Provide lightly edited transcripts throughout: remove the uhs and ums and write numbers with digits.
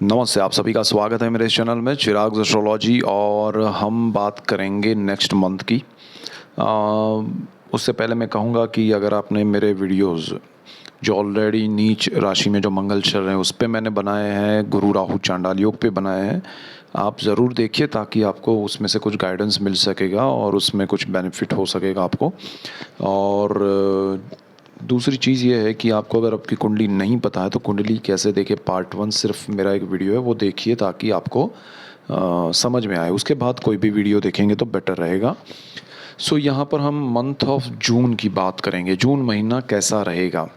नमस्ते, आप सभी का स्वागत है मेरे इस चैनल में चिराग एस्ट्रोलॉजी। और हम बात करेंगे नेक्स्ट मंथ की। उससे पहले मैं कहूँगा कि अगर आपने मेरे वीडियोस जो ऑलरेडी नीच राशि में जो मंगल चल रहे हैं उस पे मैंने बनाए हैं, गुरु राहु चांडाल योग पे बनाए हैं, आप ज़रूर देखिए ताकि आपको उसमें से कुछ गाइडेंस मिल सकेगा और उसमें कुछ बेनिफिट हो सकेगा आपको। और दूसरी चीज़ ये है कि आपको अगर आपकी कुंडली नहीं पता है तो कुंडली कैसे देखें पार्ट 1 सिर्फ मेरा एक वीडियो है, वो देखिए ताकि आपको समझ में आए। उसके बाद कोई भी वीडियो देखेंगे तो बेटर रहेगा। सो यहाँ पर हम मंथ ऑफ जून की बात करेंगे, जून महीना कैसा रहेगा।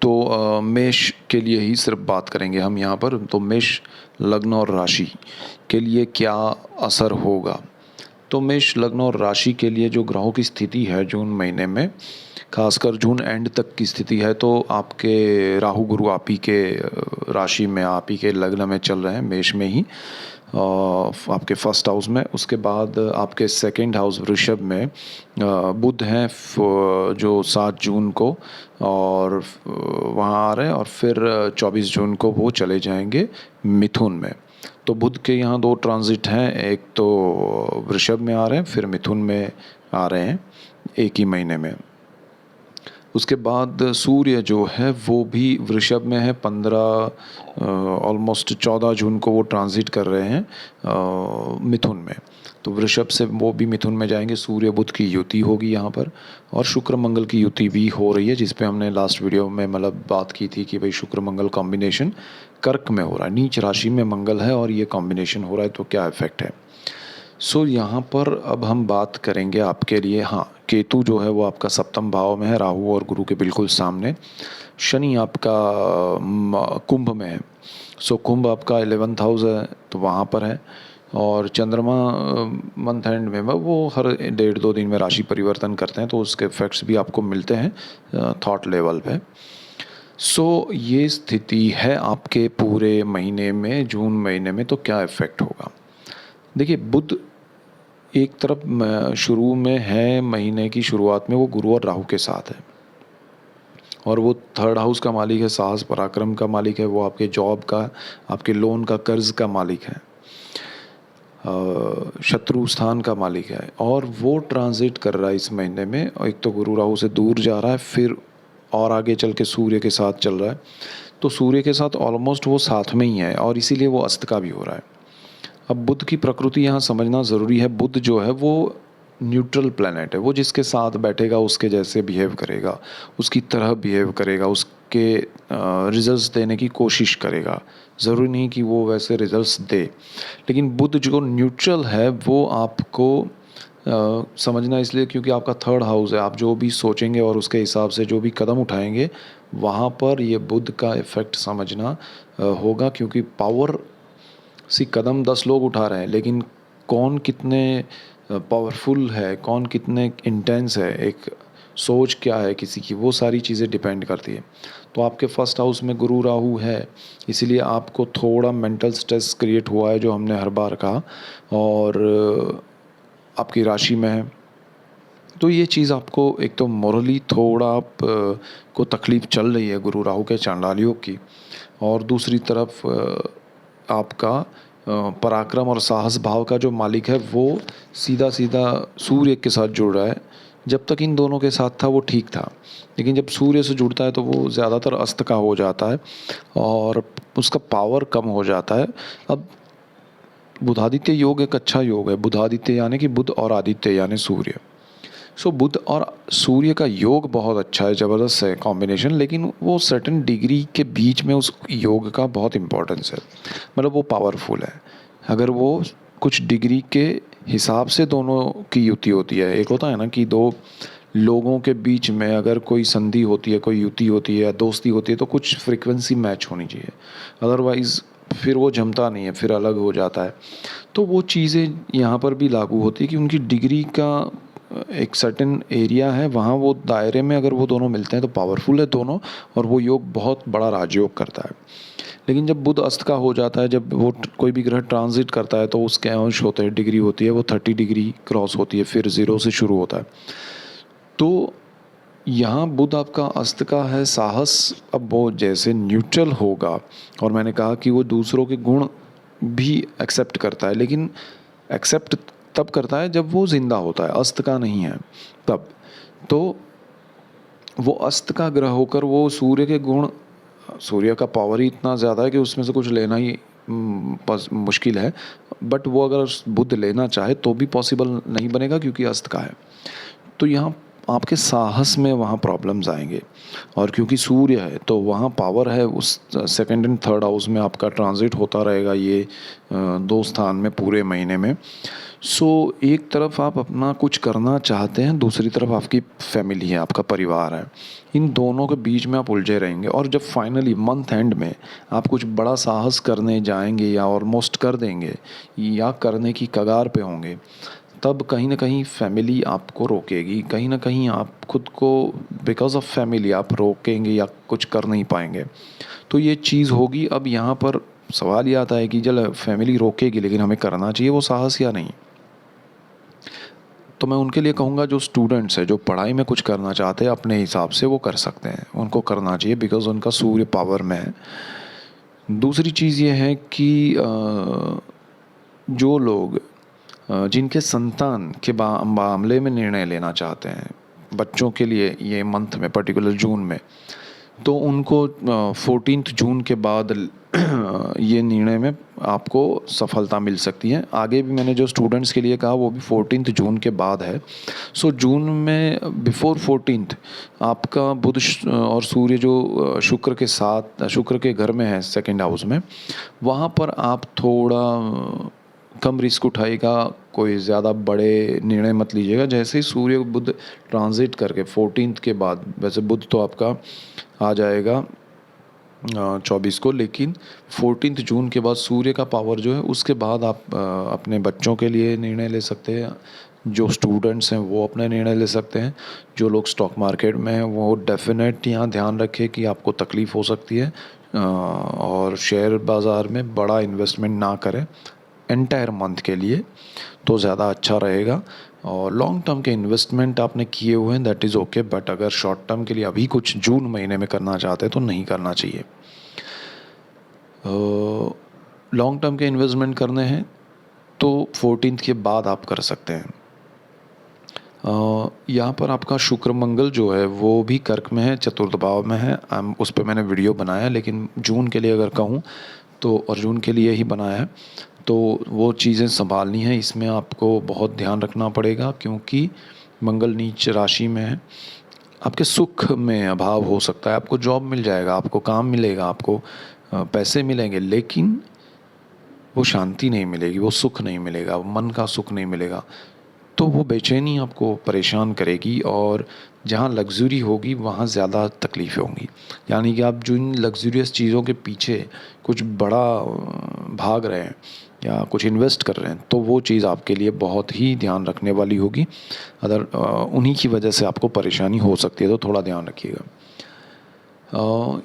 तो मेष के लिए ही सिर्फ बात करेंगे हम यहाँ पर। तो मेष लग्न और राशि के लिए क्या असर होगा। तो मेष लग्न और राशि के लिए जो ग्रहों की स्थिति है जून महीने में, खासकर जून एंड तक की स्थिति है, तो आपके राहु गुरु आप ही के राशि में, आप ही के लग्न में चल रहे हैं, मेष में ही, आपके फर्स्ट हाउस में। उसके बाद आपके सेकंड हाउस वृषभ में बुध हैं जो 7 जून को और वहाँ आ रहे हैं, और फिर 24 जून को वो चले जाएंगे मिथुन में। तो बुध के यहाँ 2 ट्रांजिट हैं, एक तो वृषभ में आ रहे हैं, फिर मिथुन में आ रहे हैं एक ही महीने में। उसके बाद सूर्य जो है वो भी वृषभ में है, 15 ऑलमोस्ट 14 जून को वो ट्रांजिट कर रहे हैं मिथुन में। तो वृषभ से वो भी मिथुन में जाएंगे। सूर्य बुध की युति होगी यहाँ पर, और शुक्र मंगल की युति भी हो रही है, जिस पे हमने लास्ट वीडियो में मतलब बात की थी कि भाई शुक्र मंगल कॉम्बिनेशन कर्क में हो रहा है, नीच राशि में मंगल है और ये कॉम्बिनेशन हो रहा है, तो क्या इफेक्ट है। सो यहाँ पर अब हम बात करेंगे आपके लिए। हाँ, केतु जो है वो आपका सप्तम भाव में है, राहु और गुरु के बिल्कुल सामने। शनि आपका कुंभ में है। सो कुंभ आपका 11th हाउस है, तो वहाँ पर है। और चंद्रमा मंथ एंड में वो हर 1.5-2 दिन में राशि परिवर्तन करते हैं, तो उसके इफेक्ट्स भी आपको मिलते हैं थॉट लेवल पे। सो ये स्थिति है आपके पूरे महीने में, जून महीने में। तो क्या इफेक्ट होगा। देखिए, बुध एक तरफ शुरू में है, महीने की शुरुआत में वो गुरु और राहु के साथ है, और वो 3rd हाउस का मालिक है, साहस पराक्रम का मालिक है, वो आपके जॉब का, आपके लोन का, कर्ज का मालिक है, शत्रु स्थान का मालिक है। और वो ट्रांजिट कर रहा है इस महीने में, और एक तो गुरु राहु से दूर जा रहा है, फिर और आगे चल के सूर्य के साथ चल रहा है। तो सूर्य के साथ ऑलमोस्ट वो साथ में ही है, और इसीलिए वो अस्त का भी हो रहा है। अब बुध की प्रकृति यहाँ समझना ज़रूरी है। बुध जो है वो न्यूट्रल प्लैनेट है, वो जिसके साथ बैठेगा उसके जैसे बिहेव करेगा, उसकी तरह बिहेव करेगा, उसके रिजल्ट्स देने की कोशिश करेगा। ज़रूरी नहीं कि वो वैसे रिजल्ट्स दे, लेकिन बुध जो न्यूट्रल है वो आपको समझना इसलिए क्योंकि आपका 3rd हाउस है। आप जो भी सोचेंगे और उसके हिसाब से जो भी कदम उठाएंगे, वहाँ पर ये बुध का इफ़ेक्ट समझना होगा। क्योंकि पावर सी कदम 10 लोग उठा रहे हैं, लेकिन कौन कितने पावरफुल है, कौन कितने इंटेंस है, एक सोच क्या है किसी की, वो सारी चीज़ें डिपेंड करती है। तो आपके फर्स्ट हाउस में गुरु राहु है, इसीलिए आपको थोड़ा मेंटल स्ट्रेस क्रिएट हुआ है, जो हमने हर बार कहा, और आपकी राशि में है। तो ये चीज़ आपको एक तो मोरली थोड़ा आप को तकलीफ़ चल रही है गुरु राहु के चांडाल योग की, और दूसरी तरफ आपका पराक्रम और साहस भाव का जो मालिक है वो सीधा सीधा सूर्य के साथ जुड़ रहा है। जब तक इन दोनों के साथ था वो ठीक था, लेकिन जब सूर्य से जुड़ता है तो वो ज़्यादातर अस्त का हो जाता है और उसका पावर कम हो जाता है। अब बुधादित्य योग एक अच्छा योग है। बुधादित्य यानी कि बुध और आदित्य यानी सूर्य। सो बुध और सूर्य का योग बहुत अच्छा है, ज़बरदस्त है कॉम्बिनेशन, लेकिन वो सर्टेन डिग्री के बीच में उस योग का बहुत इम्पोर्टेंस है। मतलब वो पावरफुल है अगर वो कुछ डिग्री के हिसाब से दोनों की युति होती है। एक होता है ना कि 2 लोगों के बीच में अगर कोई संधि होती है, कोई युति होती है या दोस्ती होती है, तो कुछ फ्रीक्वेंसी मैच होनी चाहिए, अदरवाइज़ फिर वो जमता नहीं है, फिर अलग हो जाता है। तो वो चीज़ें यहाँ पर भी लागू होती है कि उनकी डिग्री का एक सर्टेन एरिया है, वहाँ वो दायरे में अगर वो दोनों मिलते हैं तो पावरफुल है दोनों, और वो योग बहुत बड़ा राजयोग करता है। लेकिन जब बुध अस्त का हो जाता है, जब वो कोई भी ग्रह ट्रांजिट करता है, तो उसके अंश होते हैं, डिग्री होती है, वो 30 डिग्री क्रॉस होती है, फिर 0 से शुरू होता है। तो यहाँ बुध आपका अस्त का है साहस। अब वो जैसे न्यूट्रल होगा, और मैंने कहा कि वो दूसरों के गुण भी एक्सेप्ट करता है, लेकिन एक्सेप्ट तब करता है जब वो जिंदा होता है, अस्त का नहीं है तब। तो वो अस्त का ग्रह होकर वो सूर्य के गुण, सूर्य का पावर ही इतना ज़्यादा है कि उसमें से कुछ लेना ही मुश्किल है। बट वो अगर बुध लेना चाहे तो भी पॉसिबल नहीं बनेगा, क्योंकि अस्त का है। तो यहाँ आपके साहस में वहाँ प्रॉब्लम्स आएंगे, और क्योंकि सूर्य है तो वहाँ पावर है। उस सेकंड एंड थर्ड हाउस में आपका ट्रांजिट होता रहेगा ये दो स्थान में पूरे महीने में। सो एक तरफ आप अपना कुछ करना चाहते हैं, दूसरी तरफ आपकी फैमिली है, आपका परिवार है। इन दोनों के बीच में आप उलझे रहेंगे, और जब फाइनली मंथ एंड में आप कुछ बड़ा साहस करने जाएंगे या ऑलमोस्ट कर देंगे या करने की कगार पे होंगे, तब कहीं ना कहीं फैमिली आपको रोकेगी। कहीं ना कहीं आप खुद को बिकॉज ऑफ फैमिली आप रोकेंगे या कुछ कर नहीं पाएंगे। तो ये चीज़ होगी। अब यहाँ पर सवाल ये आता है कि चल फैमिली रोकेगी, लेकिन हमें करना चाहिए वो साहस या नहीं। तो मैं उनके लिए कहूँगा, जो स्टूडेंट्स हैं, जो पढ़ाई में कुछ करना चाहते हैं अपने हिसाब से, वो कर सकते हैं, उनको करना चाहिए, बिकॉज उनका सूर्य पावर में है। दूसरी चीज़ ये है कि जो लोग जिनके संतान के मामले में निर्णय लेना चाहते हैं, बच्चों के लिए ये मंथ में पर्टिकुलर जून में, तो उनको 14 जून के बाद ये निर्णय में आपको सफलता मिल सकती है। आगे भी मैंने जो स्टूडेंट्स के लिए कहा वो भी 14 जून के बाद है। सो जून में बिफोर 14 आपका बुध और सूर्य जो शुक्र के साथ, शुक्र के घर में है सेकंड हाउस में, वहाँ पर आप थोड़ा कम रिस्क उठाएगा, कोई ज़्यादा बड़े निर्णय मत लीजिएगा। जैसे ही सूर्य बुध ट्रांजिट करके 14 के बाद, वैसे बुध तो आपका आ जाएगा 24 को, लेकिन 14 जून के बाद सूर्य का पावर जो है, उसके बाद आप अपने बच्चों के लिए निर्णय ले सकते हैं। जो स्टूडेंट्स हैं वो अपने निर्णय ले सकते हैं। जो लोग स्टॉक मार्केट में हैं वो डेफिनेट यहाँ ध्यान रखें कि आपको तकलीफ़ हो सकती है, और शेयर बाज़ार में बड़ा इन्वेस्टमेंट ना करें एंटायर मंथ के लिए, तो ज़्यादा अच्छा रहेगा। और लॉन्ग टर्म के इन्वेस्टमेंट आपने किए हुए हैं दैट इज़ ओके, बट अगर शॉर्ट टर्म के लिए अभी कुछ जून महीने में करना चाहते हैं तो नहीं करना चाहिए। लॉन्ग टर्म के इन्वेस्टमेंट करने हैं तो 14 के बाद आप कर सकते हैं। यहाँ पर आपका शुक्र मंगल जो है वो भी कर्क में है, चतुर्थ भाव में है। उस पर मैंने वीडियो बनाया, लेकिन जून के लिए अगर कहूँ तो, और जून के लिए ही बनाया है, तो वो चीज़ें संभालनी है। इसमें आपको बहुत ध्यान रखना पड़ेगा, क्योंकि मंगल नीच राशि में है। आपके सुख में अभाव हो सकता है। आपको जॉब मिल जाएगा, आपको काम मिलेगा, आपको पैसे मिलेंगे, लेकिन वो शांति नहीं मिलेगी, वो सुख नहीं मिलेगा, मन का सुख नहीं मिलेगा। तो वो बेचैनी आपको परेशान करेगी, और जहाँ लग्ज़री होगी वहाँ ज़्यादा तकलीफ़ें होंगी। यानी कि आप जो इन लग्ज़रियस चीज़ों के पीछे कुछ बड़ा भाग रहे हैं या कुछ इन्वेस्ट कर रहे हैं, तो वो चीज़ आपके लिए बहुत ही ध्यान रखने वाली होगी। अगर उन्हीं की वजह से आपको परेशानी हो सकती है, तो थोड़ा ध्यान रखिएगा।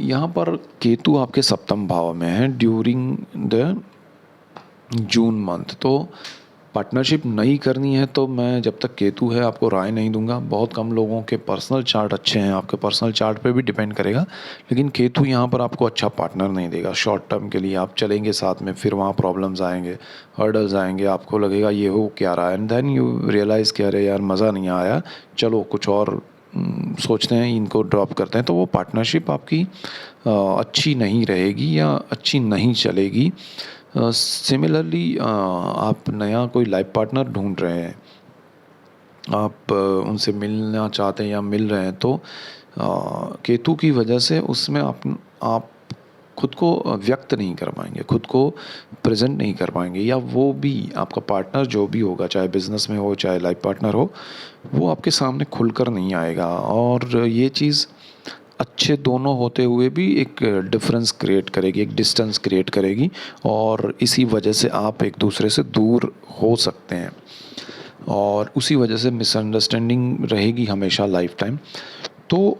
यहाँ पर केतु आपके सप्तम भाव में है ड्यूरिंग द जून मंथ। तो पार्टनरशिप नहीं करनी है तो मैं, जब तक केतु है, आपको राय नहीं दूंगा। बहुत कम लोगों के पर्सनल चार्ट अच्छे हैं, आपके पर्सनल चार्ट पे भी डिपेंड करेगा, लेकिन केतु यहाँ पर आपको अच्छा पार्टनर नहीं देगा। शॉर्ट टर्म के लिए आप चलेंगे साथ में, फिर वहाँ प्रॉब्लम्स आएंगे, हर्डल्स आएंगे, आपको लगेगा ये हो क्या रहा है, एंड देन यू रियलाइज़ कि अरे यार मज़ा नहीं आया, चलो कुछ और सोचते हैं, इनको ड्रॉप करते हैं। तो वो पार्टनरशिप आपकी अच्छी नहीं रहेगी या अच्छी नहीं चलेगी। सिमिलरली आप नया कोई लाइफ पार्टनर ढूंढ रहे हैं, आप उनसे मिलना चाहते हैं या मिल रहे हैं, तो केतु की वजह से उसमें आप खुद को व्यक्त नहीं कर पाएंगे, खुद को प्रेजेंट नहीं कर पाएंगे, या वो भी आपका पार्टनर जो भी होगा, चाहे बिज़नेस में हो चाहे लाइफ पार्टनर हो, वो आपके सामने खुलकर नहीं आएगा। और ये चीज़ अच्छे दोनों होते हुए भी एक डिफरेंस क्रिएट करेगी, एक डिस्टेंस क्रिएट करेगी, और इसी वजह से आप एक दूसरे से दूर हो सकते हैं, और उसी वजह से मिसअंडरस्टैंडिंग रहेगी हमेशा लाइफ टाइम। तो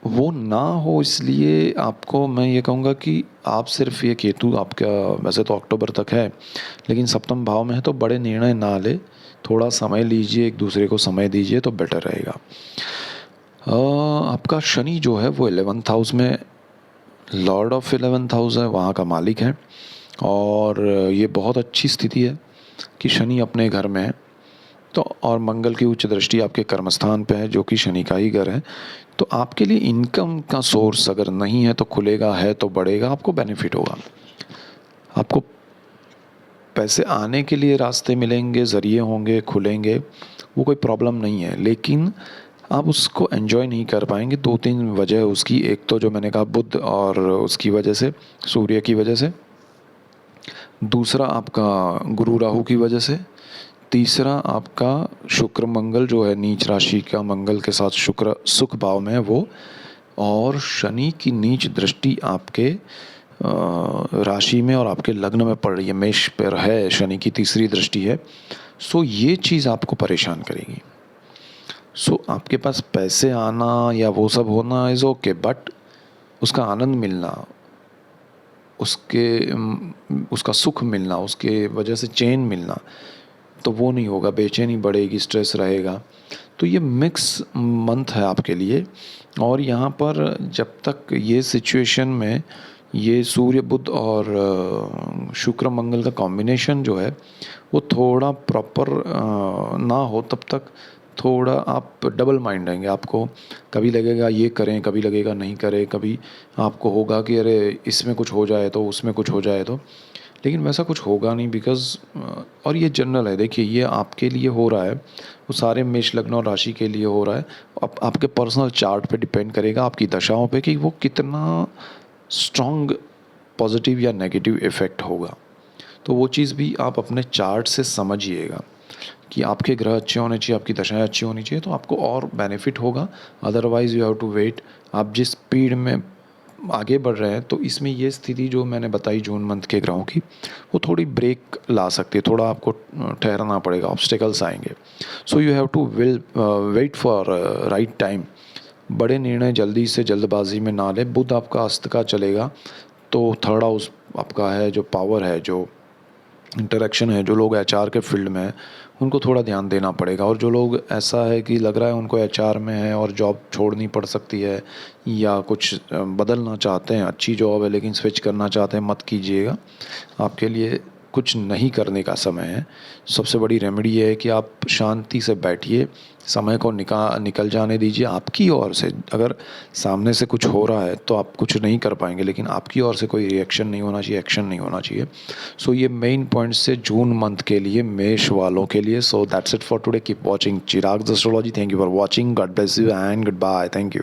वो ना हो, इसलिए आपको मैं ये कहूँगा कि आप सिर्फ ये केतु आपका वैसे तो अक्टूबर तक है, लेकिन सप्तम भाव में है, तो बड़े निर्णय ना ले, थोड़ा समय लीजिए, एक दूसरे को समय दीजिए तो बेटर रहेगा। आपका शनि जो है वो 11th हाउस में लॉर्ड ऑफ 11th हाउस है, वहाँ का मालिक है। और ये बहुत अच्छी स्थिति है कि शनि अपने घर में है। तो और मंगल की उच्च दृष्टि आपके कर्मस्थान पे है जो कि शनि का ही घर है। तो आपके लिए इनकम का सोर्स अगर नहीं है तो खुलेगा, है तो बढ़ेगा, आपको बेनिफिट होगा। आपको पैसे आने के लिए रास्ते मिलेंगे, ज़रिए होंगे, खुलेंगे, वो कोई प्रॉब्लम नहीं है। लेकिन आप उसको एन्जॉय नहीं कर पाएंगे। 2-3 वजह उसकी, एक तो जो मैंने कहा बुध और उसकी वजह से, सूर्य की वजह से, दूसरा आपका गुरु राहु की वजह से, तीसरा आपका शुक्र मंगल जो है नीच राशि का मंगल के साथ शुक्र सुख भाव में है वो, और शनि की नीच दृष्टि आपके राशि में और आपके लग्न में पड़ रही है, मेष पर है, शनि की तीसरी दृष्टि है। सो ये चीज़ आपको परेशान करेगी। सो आपके पास पैसे आना या वो सब होना इज़ ओके, बट उसका आनंद मिलना, उसका सुख मिलना, उसके वजह से चैन मिलना, तो वो नहीं होगा। बेचैनी बढ़ेगी, स्ट्रेस रहेगा। तो ये मिक्स मंथ है आपके लिए। और यहाँ पर जब तक ये सिचुएशन में ये सूर्य बुध और शुक्र मंगल का कॉम्बिनेशन जो है वो थोड़ा प्रॉपर ना हो, तब तक थोड़ा आप डबल माइंड रहेंगे। आपको कभी लगेगा ये करें, कभी लगेगा नहीं करें, कभी आपको होगा कि अरे इसमें कुछ हो जाए तो, उसमें कुछ हो जाए तो। लेकिन वैसा कुछ होगा नहीं, बिकॉज़ और ये जनरल है। देखिए, ये आपके लिए हो रहा है, वो सारे मेष लग्न और राशि के लिए हो रहा है। अब आपके पर्सनल चार्ट पे डिपेंड करेगा, आपकी दशाओं पे, कि वो कितना स्ट्रॉन्ग पॉजिटिव या नेगेटिव इफ़ेक्ट होगा। तो वो चीज़ भी आप अपने चार्ट से समझिएगा कि आपके ग्रह अच्छे होने चाहिए, आपकी दशाएं अच्छी होनी चाहिए, तो आपको और बेनिफिट होगा। Otherwise you have to wait. आप जिस स्पीड में आगे बढ़ रहे हैं, तो इसमें ये स्थिति जो मैंने बताई जून मंथ के ग्रहों की, वो थोड़ी ब्रेक ला सकती है। थोड़ा आपको ठहरना पड़ेगा, ऑब्स्टेकल्स आएंगे। So you have to wait for right time. बड़े निर्णय जल्दी से जल्दबाजी में ना ले। बुध आपका अस्त का चलेगा, तो थर्ड हाउस आपका है, जो पावर है, जो इंटरेक्शन है, जो लोग एचआर के फील्ड में हैं उनको थोड़ा ध्यान देना पड़ेगा। और जो लोग ऐसा है कि लग रहा है उनको एचआर में है और जॉब छोड़नी पड़ सकती है या कुछ बदलना चाहते हैं, अच्छी जॉब है लेकिन स्विच करना चाहते हैं, मत कीजिएगा। आपके लिए कुछ नहीं करने का समय है। सबसे बड़ी रेमेडी ये है कि आप शांति से बैठिए, समय को निकल जाने दीजिए आपकी ओर से। अगर सामने से कुछ हो रहा है तो आप कुछ नहीं कर पाएंगे, लेकिन आपकी ओर से कोई रिएक्शन नहीं होना चाहिए, एक्शन नहीं होना चाहिए। सो ये मेन पॉइंट्स से जून मंथ के लिए, मेष वालों के लिए। So that's it for today. Keep watching Chirag's astrology. Thank you for watching. God bless you and goodbye. Thank you.